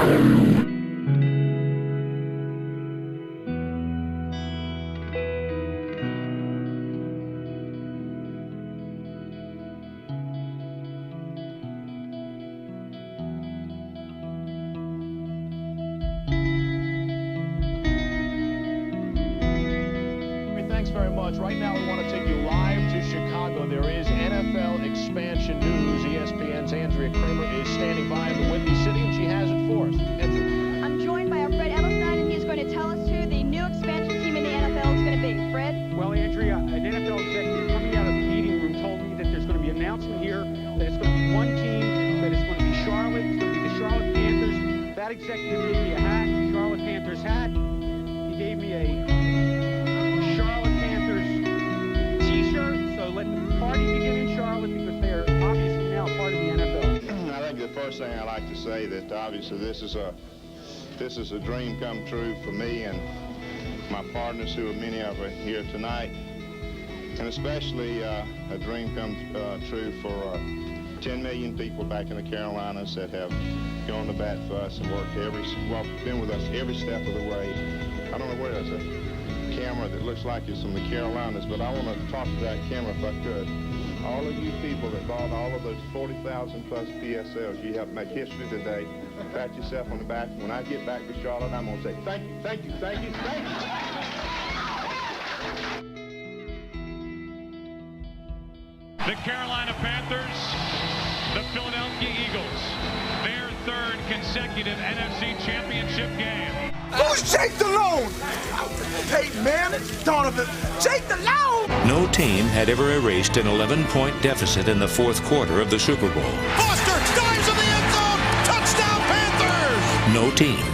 Thanks very much. Right now, we want to take you live to Chicago. There is NFL expansion news. ESPN's Andrea Kramer is standing by in the Windy City, and she has it for us. Andrea. I'm joined by our Fred Edelstein, and he's going to tell us who the new expansion team in the NFL is going to be. Fred? Well, Andrea, an NFL executive coming out of the meeting room told me that there's going to be an announcement here that it's going to be one team, that it's going to be Charlotte. It's going to be the Charlotte Panthers. That executive gave me a hat, Charlotte Panthers hat. He gave me a Charlotte Panthers t-shirt, so let the party begin in Charlotte because they are obviously now part of the NFL. I think the first thing I'd like to say that obviously this is a dream come true for me and my partners, who are many of are here tonight, and especially a dream come true for 10 million people back in the Carolinas that have gone to bat for us and been with us every step of the way. I don't know where there's a camera that looks like it's from the Carolinas, but I want to talk to that camera if I could. All of you people that bought all of those 40,000 plus PSLs, you have made history today. Pat yourself on the back. When I get back to Charlotte, I'm going to say thank you, thank you, thank you, thank you. The Carolina Panthers, the Philadelphia Eagles, their third consecutive NFC Championship game. Who's Jake Delhomme? Peyton Manning, Donovan, Jake Delhomme! No team had ever erased an 11-point deficit in the fourth quarter of the Super Bowl. Foster dives in the end zone! Touchdown Panthers! No team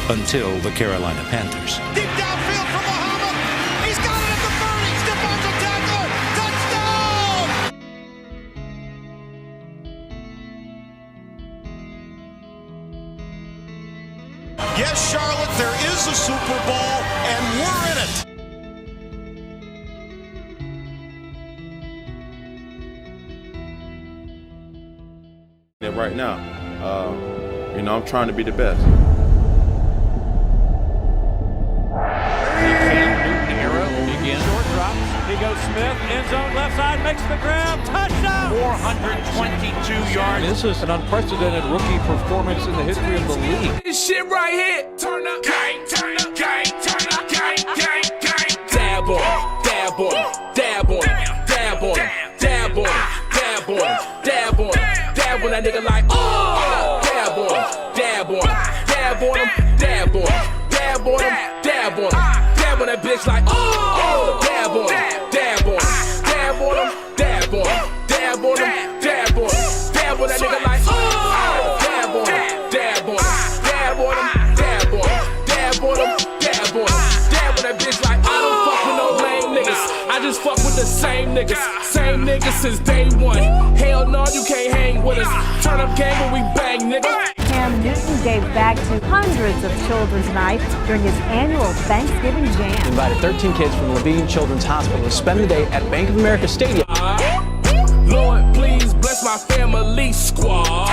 until the Carolina Panthers. Deep downfield for Muhammad! He's got it at the 30! Stephon's a tackler! Touchdown! Yes, Charlotte, there is a Super Bowl, and we're in it. Right now, I'm trying to be the best. Short drops. He goes Smith, end zone, left side, makes the grab, touchdown! 422 yards. This is an unprecedented rookie performance in the history of the league. This shit right here. Turn up, gang, turn up, gang, turn up, gang, gang, gang. Dab on, dab on, dab on, dab on, dab on, dab on, dab on, dab on that nigga like, oh, dab on, dab on, dab on him, dab on, dab on him, dab on him, dab on that bitch like, oh, dab on him, dab on him, dab on him, dab on him, dab on him, dab on him, dab on that nigga like, oh, dab on him, dab on him, dab on him, dab on him, dab on him, dab on him, dab on that bitch like, I don't fuck with no lame niggas, I just fuck with the same niggas since day one. Hell no, you can't hang with us. Turn up game when we bang, nigga. Cam Newton gave back to hundreds of children tonight during his annual Thanksgiving Jam. He invited 13 kids from Levine Children's Hospital to spend the day at Bank of America Stadium. Lord, please bless my family squad.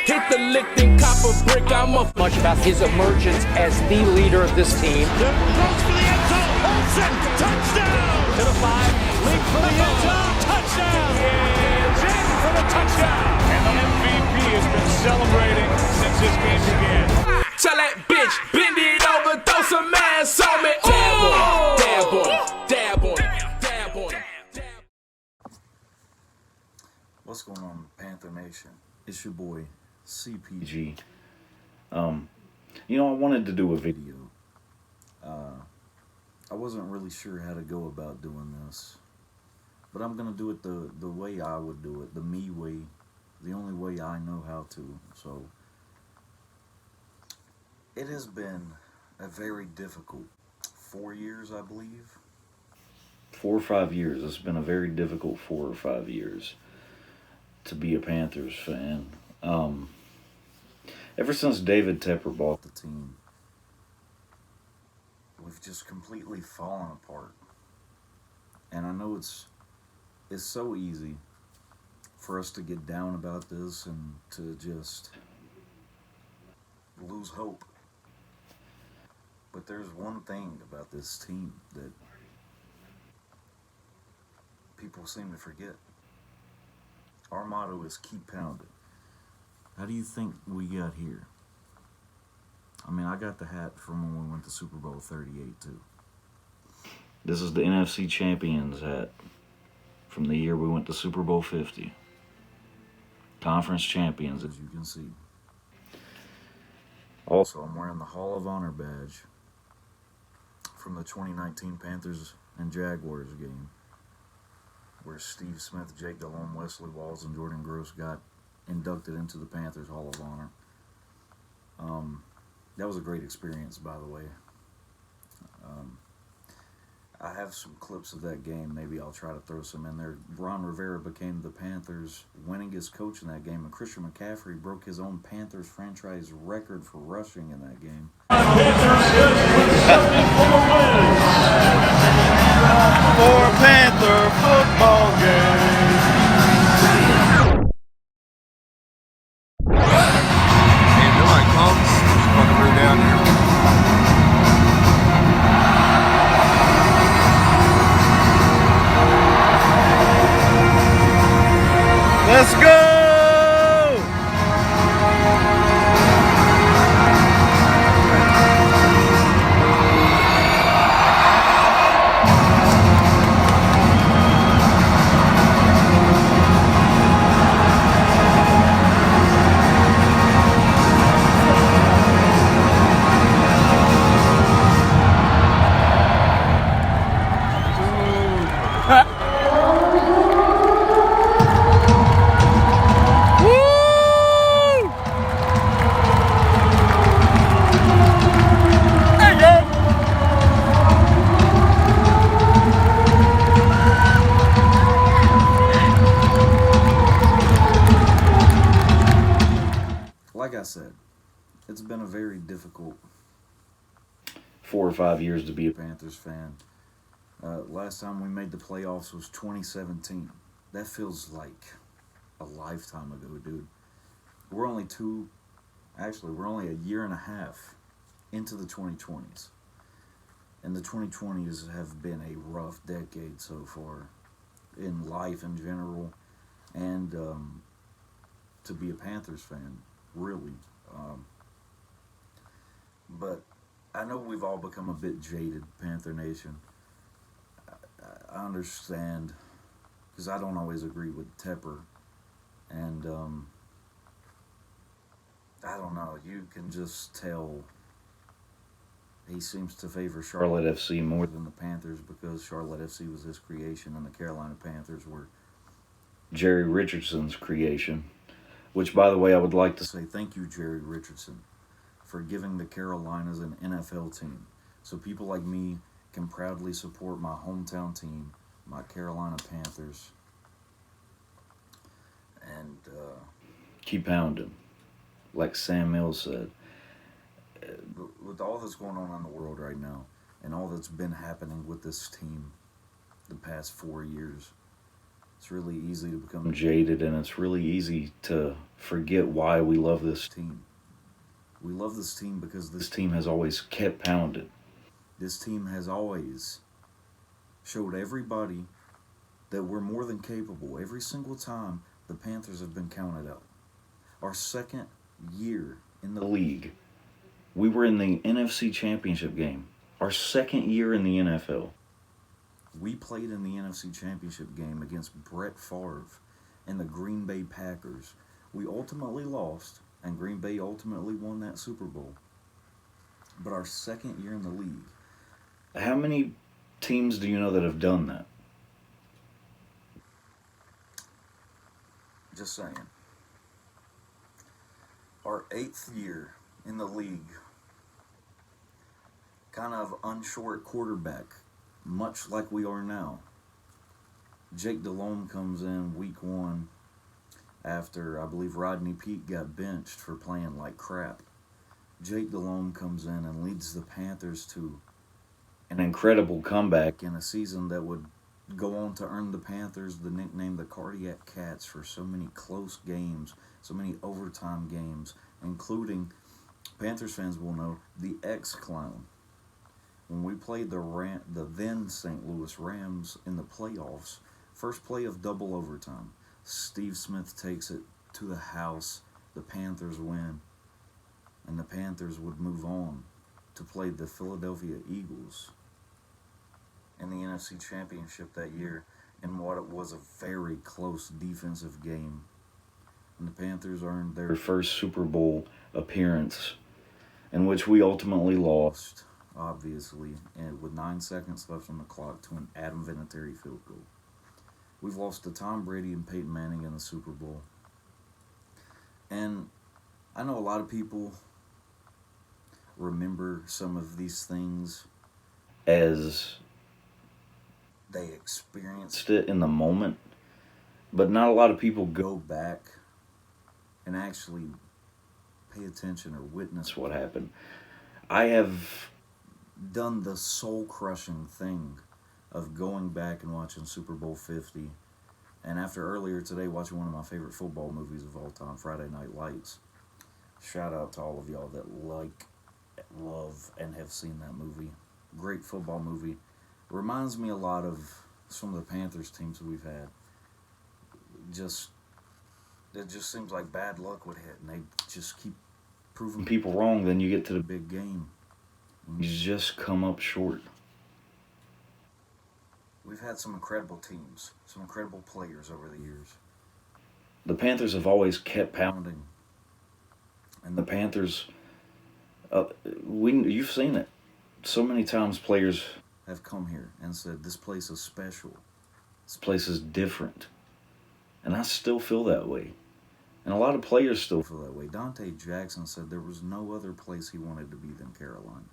Hit the lick, then cop a brick, I'm a Much about his emergence as the leader of this team. Goes for the end zone, Olsen, touchdown! To the 5, leap for the end zone, touchdown! Is in for the touchdown! And the MVP has been celebrating since this game began. Tell that bitch, bend it over, throw some ass on me. Dab on him, dab on him, dab on him, dab on him. What's going on, Panther Nation? It's your boy, CPG. I wanted to do a video. I wasn't really sure how to go about doing this, but I'm gonna do it the way I would do it, the me way, the only way I know how to. So it has been a very difficult 4 years, I believe. 4 or 5 years. It's been a very difficult 4 or 5 years to be a Panthers fan. Ever since David Tepper bought the team, we've just completely fallen apart. And I know it's so easy for us to get down about this and to just lose hope. But there's one thing about this team that people seem to forget. Our motto is keep pounding. How do you think we got here? I mean, I got the hat from when we went to Super Bowl 38 too. This is the NFC Champions hat from the year we went to Super Bowl 50. Conference champions, as you can see. Also, I'm wearing the Hall of Honor badge from the 2019 Panthers and Jaguars game, where Steve Smith, Jake Delhomme, Wesley Walls, and Jordan Gross got inducted into the Panthers Hall of Honor. That was a great experience, by the way. I have some clips of that game. Maybe I'll try to throw some in there. Ron Rivera became the Panthers' winningest coach in that game, and Christian McCaffrey broke his own Panthers franchise record for rushing in that game. For a Panther football game. Hey, if nobody comes, fucking move down here. Let's go! Like I said, it's been a very difficult 4 or 5 years to be a Panthers fan. Last time we made the playoffs was 2017. That feels like a lifetime ago, dude. We're only a year and a half into the 2020s. And the 2020s have been a rough decade so far in life in general, and to be a Panthers fan, really. But I know we've all become a bit jaded, Panther Nation. I understand, because I don't always agree with Tepper, and I don't know, you can just tell he seems to favor Charlotte FC more than the Panthers, because Charlotte FC was his creation and the Carolina Panthers were Jerry Richardson's creation. Which, by the way, I would like to say thank you, Jerry Richardson, for giving the Carolinas an NFL team, so people like me can proudly support my hometown team, my Carolina Panthers, and keep pounding, like Sam Mills said. With all that's going on in the world right now, and all that's been happening with this team the past 4 years, it's really easy to become jaded, and it's really easy to forget why we love this team. We love this team because this team has always kept pounding. This team has always showed everybody that we're more than capable. Every single time the Panthers have been counted out. Our second year in the league, we were in the NFC Championship game. Our second year in the NFL. We played in the NFC Championship game against Brett Favre and the Green Bay Packers. We ultimately lost, and Green Bay ultimately won that Super Bowl. But our second year in the league. How many teams do you know that have done that? Just saying. Our 8th year in the league. Kind of unsure at quarterback, much like we are now. Jake Delhomme comes in week 1 after, I believe, Rodney Peete got benched for playing like crap. Jake Delhomme comes in and leads the Panthers to an incredible comeback in a season that would go on to earn the Panthers the nickname the Cardiac Cats for so many close games, so many overtime games, including Panthers fans will know the X-Clown. When we played the then St. Louis Rams in the playoffs, first play of double overtime, Steve Smith takes it to the house, the Panthers win, and the Panthers would move on to play the Philadelphia Eagles in the NFC Championship that year in what it was a very close defensive game. And the Panthers earned their first Super Bowl appearance, in which we ultimately lost, obviously, and with 9 seconds left on the clock to an Adam Vinatieri field goal. We've lost to Tom Brady and Peyton Manning in the Super Bowl. And I know a lot of people remember some of these things as they experienced it in the moment, but not a lot of people go back and actually pay attention or witness what happened. I have done the soul-crushing thing of going back and watching Super Bowl 50, and after earlier today watching one of my favorite football movies of all time, Friday Night Lights. Shout out to all of y'all that like, love, and have seen that movie. Great football movie. Reminds me a lot of some of the Panthers teams we've had. It just seems like bad luck would hit, and they just keep proving people wrong. Then you get to the big game, and you just come up short. We've had some incredible teams, some incredible players over the years. The Panthers have always kept pounding, and the Panthers, you've seen it. So many times players have come here and said, this place is special. This place is different. And I still feel that way. And a lot of players still feel that way. Dante Jackson said there was no other place he wanted to be than Carolina.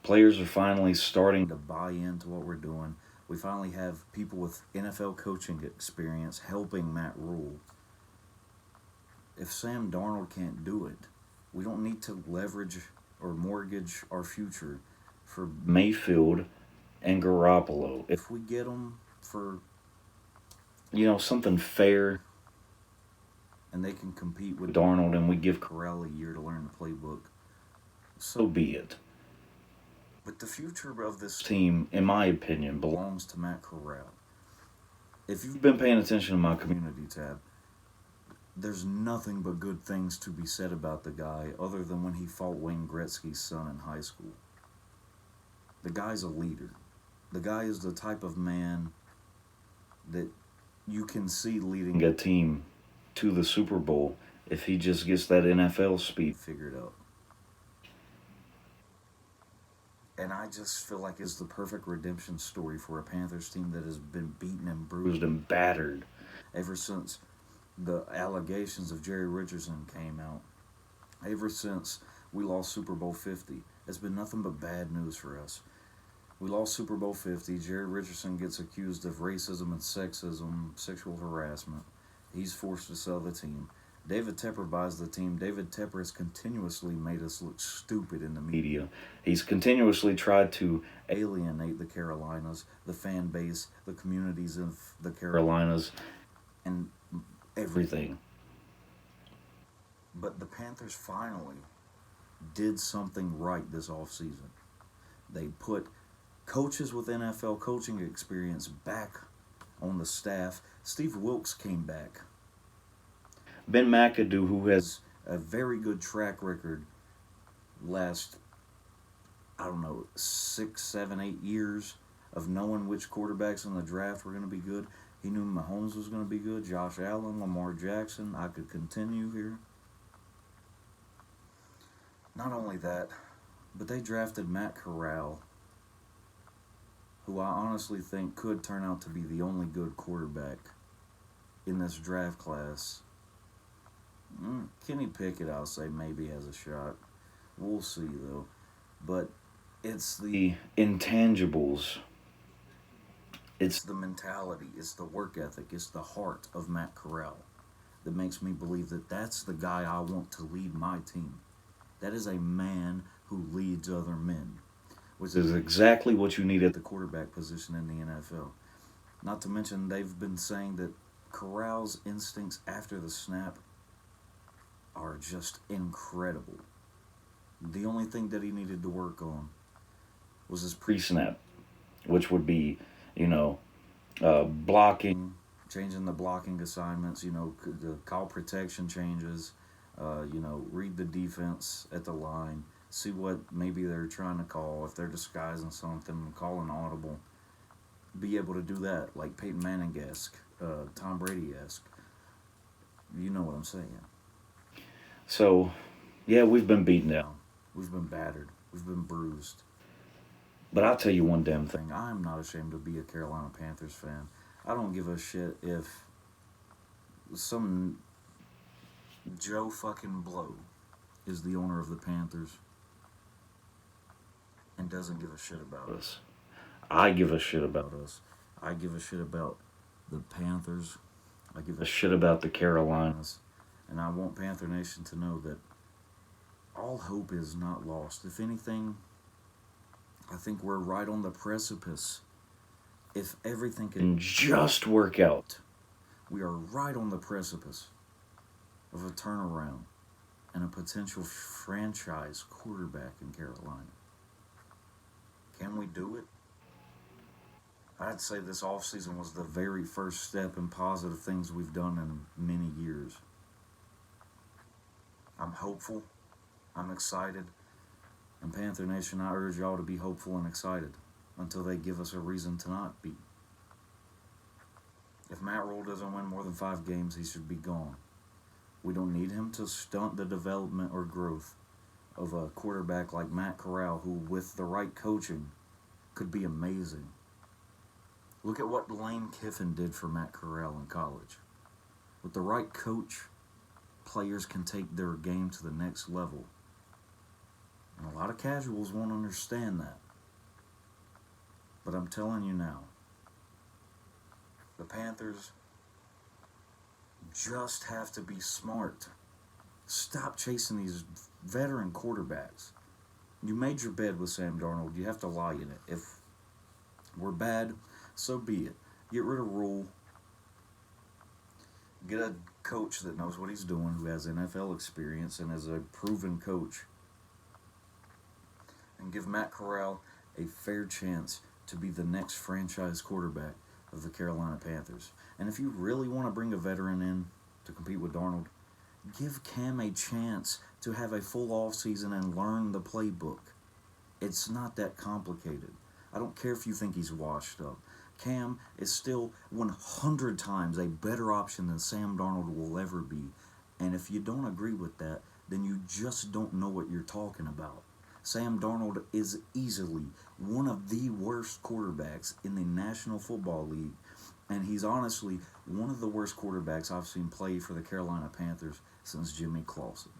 Players are finally starting to buy into what we're doing. We finally have people with NFL coaching experience helping Matt Rule. If Sam Darnold can't do it, we don't need to leverage or mortgage our future for Mayfield and Garoppolo. If we get them for, something fair, and they can compete with Darnold, and we give Corral a year to learn the playbook, so be it. But the future of this team, in my opinion, belongs to Matt Corral. If you've been paying attention to my community tab, there's nothing but good things to be said about the guy other than when he fought Wayne Gretzky's son in high school. The guy's a leader. The guy is the type of man that you can see leading a team to the Super Bowl if he just gets that NFL speed figured out. And I just feel like it's the perfect redemption story for a Panthers team that has been beaten and bruised and battered ever since the allegations of Jerry Richardson came out. Ever since we lost Super Bowl 50, it's been nothing but bad news for us. We lost Super Bowl 50. Jerry Richardson gets accused of racism and sexism, sexual harassment. He's forced to sell the team. David Tepper buys the team. David Tepper has continuously made us look stupid in the media. He's continuously tried to alienate the Carolinas, the fan base, the communities of the Carolinas, and everything. But the Panthers finally did something right this offseason. They put coaches with NFL coaching experience back on the staff. Steve Wilks came back. Ben McAdoo, who has a very good track record last, 6, 7, 8 years of knowing which quarterbacks in the draft were going to be good. He knew Mahomes was going to be good, Josh Allen, Lamar Jackson. I could continue here. Not only that, but they drafted Matt Corral, who I honestly think could turn out to be the only good quarterback in this draft class. Kenny Pickett, I'll say, maybe has a shot. We'll see, though. But it's the intangibles. It's the mentality. It's the work ethic. It's the heart of Matt Corral that makes me believe that that's the guy I want to lead my team. That is a man who leads other men, which is exactly what you need at the quarterback position in the NFL. Not to mention, they've been saying that Corral's instincts after the snap are just incredible. The only thing that he needed to work on was his pre-snap, which would be, blocking, changing the blocking assignments, the call protection changes, read the defense at the line, see what maybe they're trying to call, if they're disguising something, call an audible. Be able to do that, like Peyton Manning-esque, Tom Brady-esque. You know what I'm saying. So, yeah, we've been beaten down. We've been battered. We've been bruised. But I'll tell you one damn thing. I'm not ashamed to be a Carolina Panthers fan. I don't give a shit if some Joe fucking Blow is the owner of the Panthers and doesn't give a shit about us. I give a shit about us. I give a shit about the Panthers. I give a shit about the Carolinas. And I want Panther Nation to know that all hope is not lost. If anything, I think we're right on the precipice. If everything can just work out, we are right on the precipice of a turnaround and a potential franchise quarterback in Carolina. Can we do it? I'd say this offseason was the very first step in positive things we've done in many years. I'm hopeful. I'm excited. And Panther Nation, I urge y'all to be hopeful and excited until they give us a reason to not be. If Matt Rule doesn't win more than 5 games, he should be gone. We don't need him to stunt the development or growth of a quarterback like Matt Corral, who, with the right coaching, could be amazing. Look at what Lane Kiffin did for Matt Corral in college. With the right coach, players can take their game to the next level. And a lot of casuals won't understand that. But I'm telling you now, the Panthers just have to be smart. Stop chasing these veteran quarterbacks. You made your bed with Sam Darnold. You have to lie in it. If we're bad, so be it. Get rid of Rule. Get a coach that knows what he's doing, who has NFL experience and is a proven coach. And give Matt Corral a fair chance to be the next franchise quarterback of the Carolina Panthers. And if you really want to bring a veteran in to compete with Darnold, give Cam a chance to have a full offseason and learn the playbook. It's not that complicated. I don't care if you think he's washed up. Cam is still 100 times a better option than Sam Darnold will ever be. And if you don't agree with that, then you just don't know what you're talking about. Sam Darnold is easily one of the worst quarterbacks in the National Football League. And he's honestly one of the worst quarterbacks I've seen play for the Carolina Panthers since Jimmy Clausen.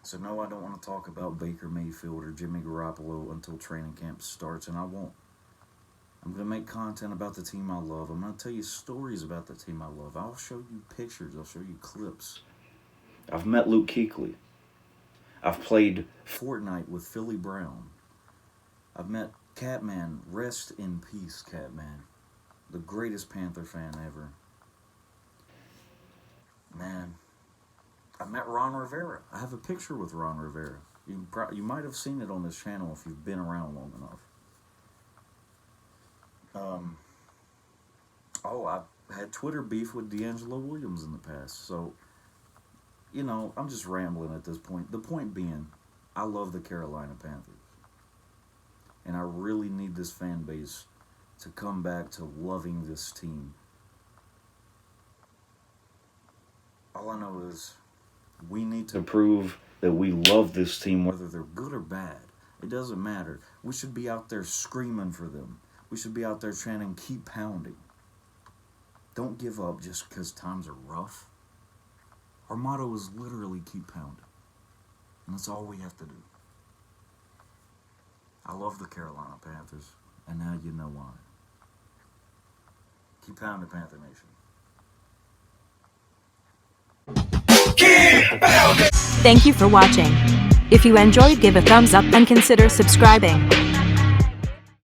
So no, I don't want to talk about Baker Mayfield or Jimmy Garoppolo until training camp starts, and I won't. I'm going to make content about the team I love. I'm going to tell you stories about the team I love. I'll show you pictures. I'll show you clips. I've met Luke Kuechly. I've played Fortnite with Philly Brown. I've met Catman. Rest in peace, Catman. The greatest Panther fan ever. Man, I met Ron Rivera. I have a picture with Ron Rivera. You might have seen it on this channel if you've been around long enough. I've had Twitter beef with D'Angelo Williams in the past, so, I'm just rambling at this point. The point being, I love the Carolina Panthers, and I really need this fan base to come back to loving this team. All I know is we need to prove that we love this team, whether they're good or bad. It doesn't matter. We should be out there screaming for them. We should be out there chanting, keep pounding. Don't give up just because times are rough. Our motto is literally keep pounding. And that's all we have to do. I love the Carolina Panthers, and now you know why. Keep pounding, Panther Nation. Thank you for watching. If you enjoyed, give a thumbs up and consider subscribing.